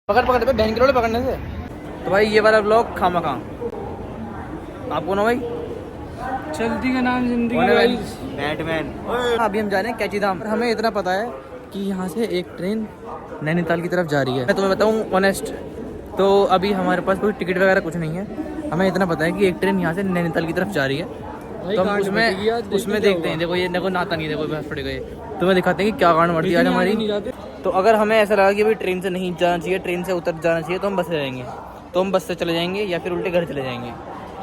पकड़ पकड़ पे बहन के पकड़ने से। तो भाई ये वाला ब्लॉग खामा खां आपको ना भाई चलती का नाम जिंदगी बैटमैन। अभी हम जा रहे हैं कैची धाम। हमें इतना पता है कि यहाँ से एक ट्रेन नैनीताल की तरफ जा रही है। मैं तुम्हें बताऊँ ऑनेस्ट, तो अभी हमारे पास कोई टिकट वगैरह कुछ नहीं है। हमें इतना पता है कि एक ट्रेन यहाँ से नैनीताल की तरफ जा रही है, तो हम उसमें देखते हैं। देखो ये देखो नाता नहीं, देखो बस पड़ गए। तुम्हें दिखाते हैं कि क्या कारण बढ़ती है आज हमारी। तो अगर हमें ऐसा लगा कि भाई ट्रेन से नहीं जाना चाहिए, ट्रेन से उतर जाना चाहिए, तो हम बस से जाएंगे। तो हम बस से चले जाएंगे या फिर उल्टे घर चले जाएंगे।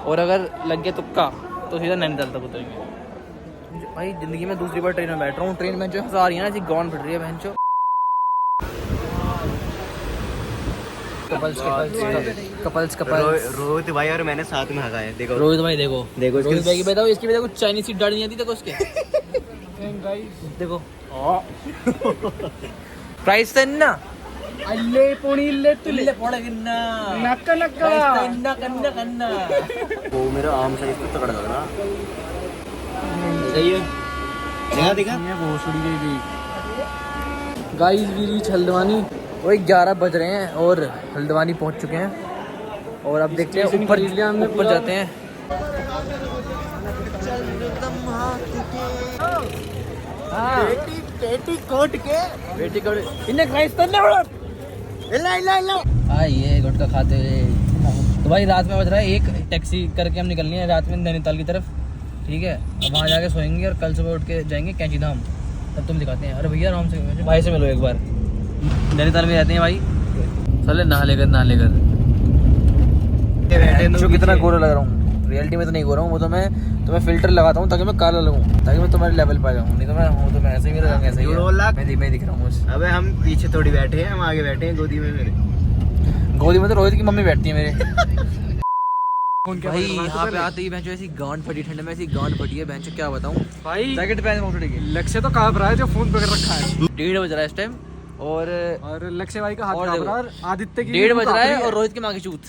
और अगर लग गया तुक्का तो सीधा नैनीताल तक उतरेंगे। भाई ज़िंदगी में दूसरी बार ट्रेन में बैठ रहा हूँ। ट्रेन में जो हंसा रही है ना, ऐसी गौन फिट रही है बहन चो। कपल्स रोहित भाई और मैंने साथ में हगा है। देखो रोहित भाई, देखो रोहित भाई की बताओ, इसकी भी देखो चाइनीज सीट डाल नहीं आती देखो उसके। देखो प्राइस तो ना अल्ले पोणी इल्ले तुल्ले पोड़गिन्ना नक्का नक्का इन्ना कन्ना कन्ना। वो मेरा आम साइज तो तगड़ा लग रहा। सही है, देखा देखा भोसड़ी गई गाइस वी रीच हल्द्वानी। वही 11 बज रहे हैं और हल्द्वानी पहुंच चुके हैं। और अब देखते हैं ऊपर जाते हैं। ये गुटखा खाते हुए। तो भाई रात में बज रहा है एक, टैक्सी करके हम निकलनी है रात में नैनीताल की तरफ। ठीक है, अब वहाँ जाके सोएंगे और कल सुबह उठ के जाएंगे कैंची धाम। तब तुम दिखाते हैं। अरे भैया आराम से भाई से मिलो एक बार। नैनीताल में रहते हैं भाई। चले नहा लेकर जो कितना गोरा लग रहा हूँ। रियलिटी में तो नहीं गोरा हूँ, वो तो मैं तुम्हें फिल्टर लगाता हूँ ताकि मैं काला लगूँ, ताकि मैं तुम्हारे लेवल पर जाऊँ। नहीं तो मैं हूँ तो मैं ऐसे ही, मेरा रंग ऐसे ही है। मैं दिख रहा हूँ। अबे हम पीछे थोड़ी बैठे हैं, हम आगे बैठे हैं गोदी में। मेरे गोदी में तो रोहित की मम्मी बैठती है मेरे। भाई यहाँ पे आते ही भैंचो ऐसी गांड फटी, ठंड में ऐसी गांड फटी है भैंचो, क्या बताऊँ भाई। जैकेट पहन उठेगी। लक्ष्य तो कांप रहा है जो फोन पकड़ रखा है। 1:30 बज रहा है इस टाइम और लक्ष्य भाई का हाथ और कांप रहा है। और आदित्य की 1:30 बज रहा है और रोहित की माँ की चूत।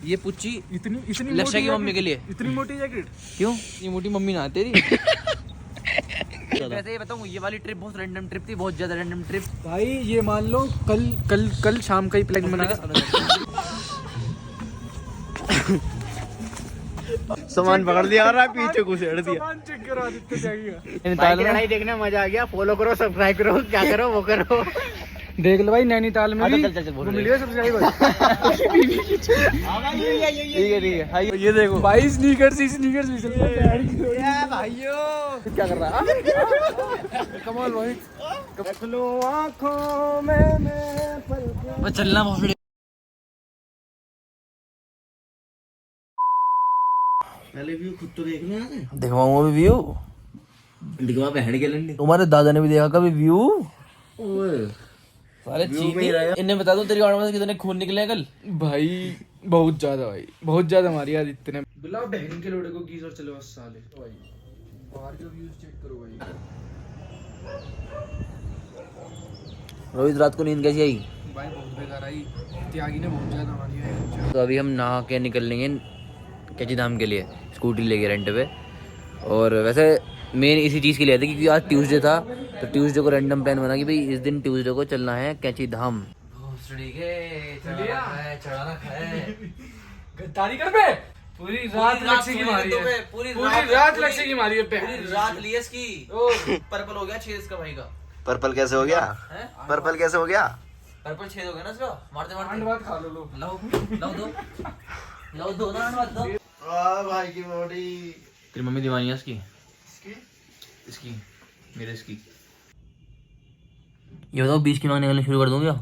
ये पुच्ची इतनी लक्ष्य की मम्मी के लिए इतनी मोटी जैकेट क्यों? ये मोटी मम्मी ना तेरी। वैसे ये बताऊँ, ये वाली ट्रिप बहुत रैंडम ट्रिप थी, बहुत ज्यादा रैंडम ट्रिप। भाई ये मान लो कल शाम का ही प्लान बना। सामान पकड़ लिया और पीछे घुसेड़ दिया। सामान चेक करो आदित्य जाएगा। भाई की लड़ाई देखने में मजा आ गया। फॉलो करो, सब्सक्राइब करो, क्या करो वो करो। देख लो भाई नैनीताल में भी चल वो मिल गया सब्सक्राइबर। ठीक है भाई, ये देखो भाई स्नीकर्स ही भाइयों क्या कर रहा है। कमाल भाई। आँखों में चलना बहुत। पहले व्यू खुद तो देखने आते। दिखवाऊंगा भी व्यू। दिखवा बहन के लंडी। तुम्हारे दादा ने भी देखा कभी व्यू? ओए साले चीते। इन्हें बता दूं तेरी गाड़ी में से कितने खून निकले कल? भाई बहुत ज्यादा भाई, बहुत ज्यादा मारी आदित्य ने। बुलाओ बहन के लोड़े को गीजर चले बस साले। भाई बाहर के व्यूज चेक करो भाई। रोहित रात को नींद कैसी आई? भाई बहुत बेकार आई। त्यागी ने बहुत ज्यादा मारी है। तो अभी हम नहा के निकलेंगे कैची धाम के लिए, स्कूटी लेके रेंट पे। और वैसे मेन इसी चीज़ के लिए थे क्योंकि आज ट्यूसडे था, तो ट्यूसडे को रैंडम प्लान बना कि भाई इस दिन ट्यूसडे को चलना है कैची धाम। गद्दारी कर बे। पूरी रात लक्ष्य की मारी है। पूरी रात लक्ष्य की मारी है। पूरी रात लिए इसकी। पर्पल हो गया छेद इसका भाई का। पर्पल कैसे हो गया? पर्पल कैसे हो गया? पर्पल छेद हो गया ना इसका, मारते मारते। अंडवाद खा लो। लो दो ना अंडवाद दो। भाई की बॉडी। तेरी मम्मी दीवानी है इसकी मेरे इसकी। ये बताओ 20 की मांगने निकलने शुरू कर दूं क्या?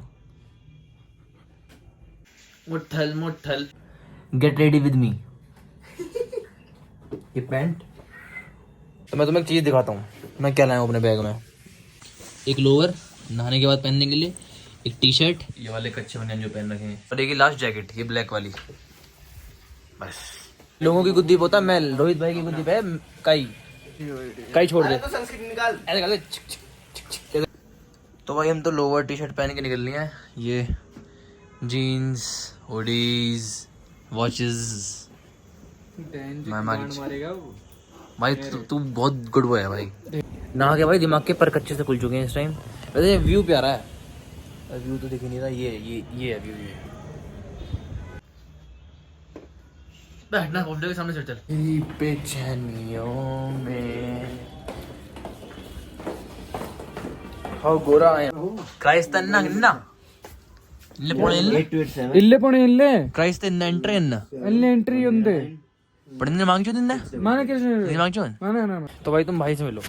मुट्ठल गेट रेडी विद मी। ये पैंट। तो मैं तुम्हें एक चीज दिखाता हूँ मैं क्या लाया हूँ अपने बैग में। एक लोअर नहाने के बाद पहनने के लिए, एक टी शर्ट, ये वाले कच्चे बनियान जो पहन रखे हैं, और एक लास्ट जैकेट ये ब्लैक वाली। बस लोगों की गुद्दी पोता मैं, रोहित भाई की गुद्दी पे काई छोड़ दे। तो सनस्क्रीन निकाल। तो भाई हम तो लोअर टी शर्ट पहन के निकल लिए हैं। ये जीन्स, हुडीज, वॉचेस। मारेगा वो भाई तू बहुत गुड बॉय है भाई। नहा के भाई दिमाग के पर कच्चे से खुल चुके हैं इस टाइम। वैसे व्यू प्यारा है, व्यू तो दिख ही नहीं रहा। ये है व्यू। ये बैठना कॉम्प्लेक्स के सामने से चल। बेचैनियों में हाउ गोरा है क्राइस्ट अन्ना इल्ले पोणे ಇಲ್ಲೇ ಪೋಣೆ ಇಲ್ಲೇ ಕ್ರೈಸ್ತ ಎಂಟ್ರಿ ಅಲ್ಲಿ ಎಂಟ್ರಿ ಒಂದೇ पढ़ने मांग चो दिन माने कैसे मांग चो माने ना तो भाई तुम भाई से मिलो।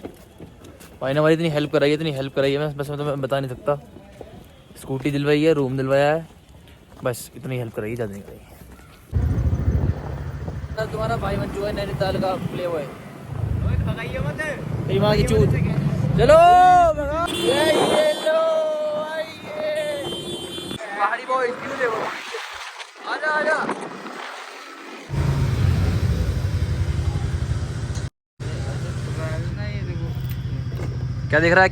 भाई ने हमारी इतनी हेल्प कराई है मैं बस मैं तुम्हें बता नहीं सकता। स्कूटी दिलवाई है, रूम दिलवाया है, बस इतनी हेल्प कराई, ज़्यादा नहीं कराई। तुम्हारा भाई मत जो है नैनीताल का प्ले हुआ है माँ की चूत। चलो ये लो पहाड़ी बॉयज व्यू देखो। आजा क्या देख रहा है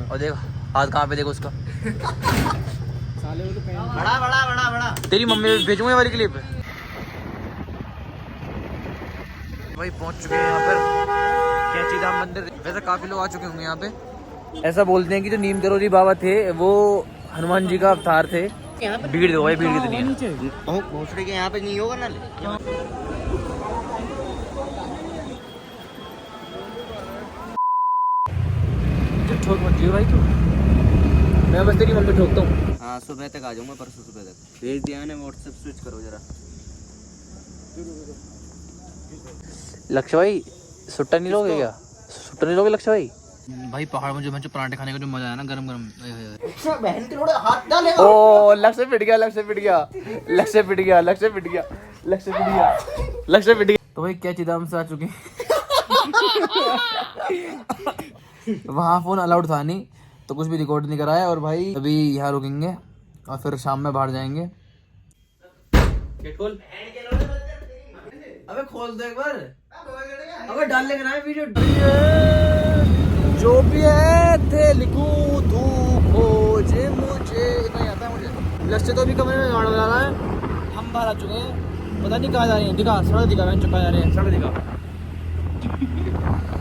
और देख हाथ कहाँ पे देखो उसका। बड़ा तेरी मम्मी भेजूंगा वाली क्लिप। भाई पहुंच चुके हैं यहाँ पर कैची धाम मंदिर। वैसे काफी लोग आ चुके होंगे यहाँ पे। ऐसा बोलते हैं कि जो नीम करोली बाबा थे वो हनुमान जी का अवतार थे। भीड़ देखो भाई, भीड़ कितनी है। भोसड़ी के यहाँ पे नहीं होगा ना। ठोक मत दियो भाई तू, मैं बस तेरी मम्मी ठोकता हूँ। हाँ सुबह तक आ जाऊंगा, परसों सुबह तक भेज दिया मैंने व्हाट्सएप, स्विच करो जरा। लक्ष्य भाई सुट्टा नहीं लोगे क्या? सुट्टा नहीं लोगे लक्ष्य भाई? भाई पहाड़ में जो पराठे खाने का जो मजा है ना, गरम गरम। बहन के थोड़ा हाथ डालेगा। ओ लक्ष्य पिट गया। तो भाई क्या चिदाम से आ चुके हैं। वहाँ फोन अलाउड था नहीं तो कुछ भी रिकॉर्ड नहीं कराया। और भाई अभी यहाँ रुकेंगे और फिर शाम में बाहर जाएंगे। खोल अबे खोल दो एक बार। अबे डाल लेगा ना वीडियो। जो भी है थे लिखूं तू खोजे मुझे, इतना ही आता है मुझे। लक्ष्य तो अभी कमरे में गाड़ बजा रहा है। हम बाहर आ चुके हैं, पता नहीं कहाँ जा रहे हैं। दिखा सड़क दिखा, मैं चुका जा रहे हैं। सड़क दिखा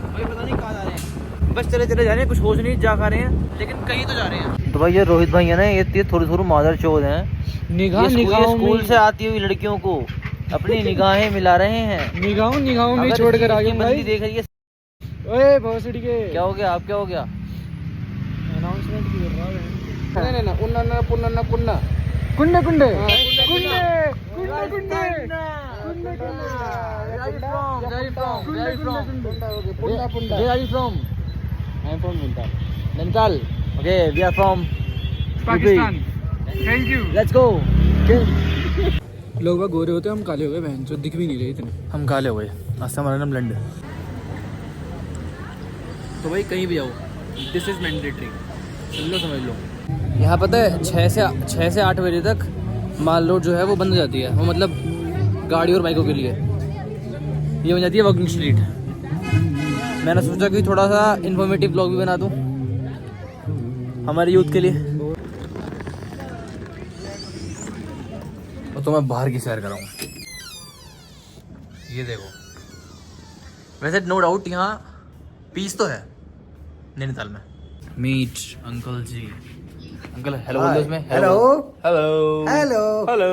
भाई, पता नहीं कहाँ जा रहे हैं। बस चले जा रहे हैं, कुछ होश नहीं जा खा रहे हैं, लेकिन कहीं तो जा रहे हैं। तो भाई ये रोहित भाई है ना, ये थोड़ी मादर चोद हैं। निगाह स्कूल से आती हुई लड़कियों को अपनी निगाहें मिला रहे हैं। निगाहों में छोड़ कर आगे भाई देख रही है। ओए भोसड़ी के क्या हो गया? आप क्या हो गया? अनाउंसमेंट की कर रहा है। नहीं पुन्ना कुंडे कुंडे Nainital. Okay we are from Pakistan. Thank you. Let's go. लोग बाग गोरे होते हैं, हम काले हो गए बहन, जो दिख भी नहीं रहे इतने। हम काले हो गए, आज से हमारा नाम लंड। तो भाई कहीं भी जाओ, दिस इज मैंडेटरी, समझ लो। यहाँ पता है 6 से 8 बजे तक माल रोड जो है वो बंद हो जाती है। वो मतलब गाड़ी और बाइकों के लिए ये बन जाती है वॉकिंग स्ट्रीट। मैंने सोचा कि थोड़ा सा इन्फॉर्मेटिव ब्लॉग भी बना दूँ हमारे यूथ के लिए। तो मैं बाहर की सैर कराऊँ। ये देखो, वैसे नो डाउट यहाँ पीस तो है नैनीताल में। मीट अंकल जी। अंकल हेलो बोल दो इसमें। Hello hello hello hello.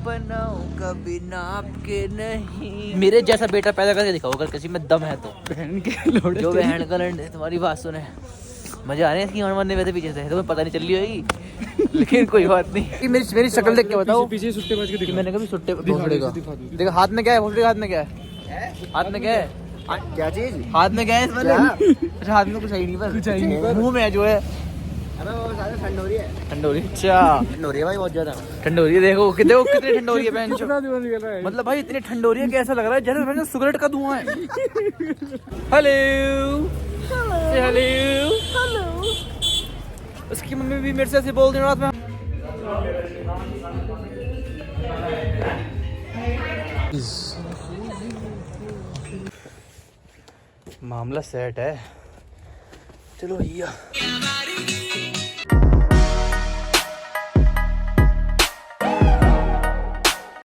बनाओ कभी नाप के नहीं। मेरे जैसा बेटा पैदा करके दिखाओ अगर किसी में दम है तो। बहन के लोड़े जो बहन का लंड है, तुम्हारी बात सुने मजा आ रहे हैं इसकी मारने में। पीछे से तुम्हें पता नहीं चल रही होगी, लेकिन कोई बात नहीं। मेरी शक्ल देख के बताओ। पीछे सुट्टे बज के दिखा। मैंने कभी सुट्टे देखो हाथ में क्या है? भोसड़ी हाथ में क्या है? हाथ में क्या है? क्या चीज हाथ में क्या है इसमें? अच्छा हाथ में कुछ है ही नहीं, पर कुछ है ही नहीं, पर मुंह में जो है अबे वो सारे ठंड हो रही है। ठंड हो रही है। अच्छा ठंड हो रही है भाई, बहुत ज्यादा ठंड हो रही है। देखो कितनी ठंड हो रही है बहन। कितना दिमाग निकल रहा है। मतलब भाई इतनी ठंड हो रही है कि ऐसा लग रहा है जैसे मैंने सिगरेट का धुआं है। Hello hello. उसकी मम्मी भी मेरे से ऐसे बोल रही रात में। मामला सेट है, चलो भैया।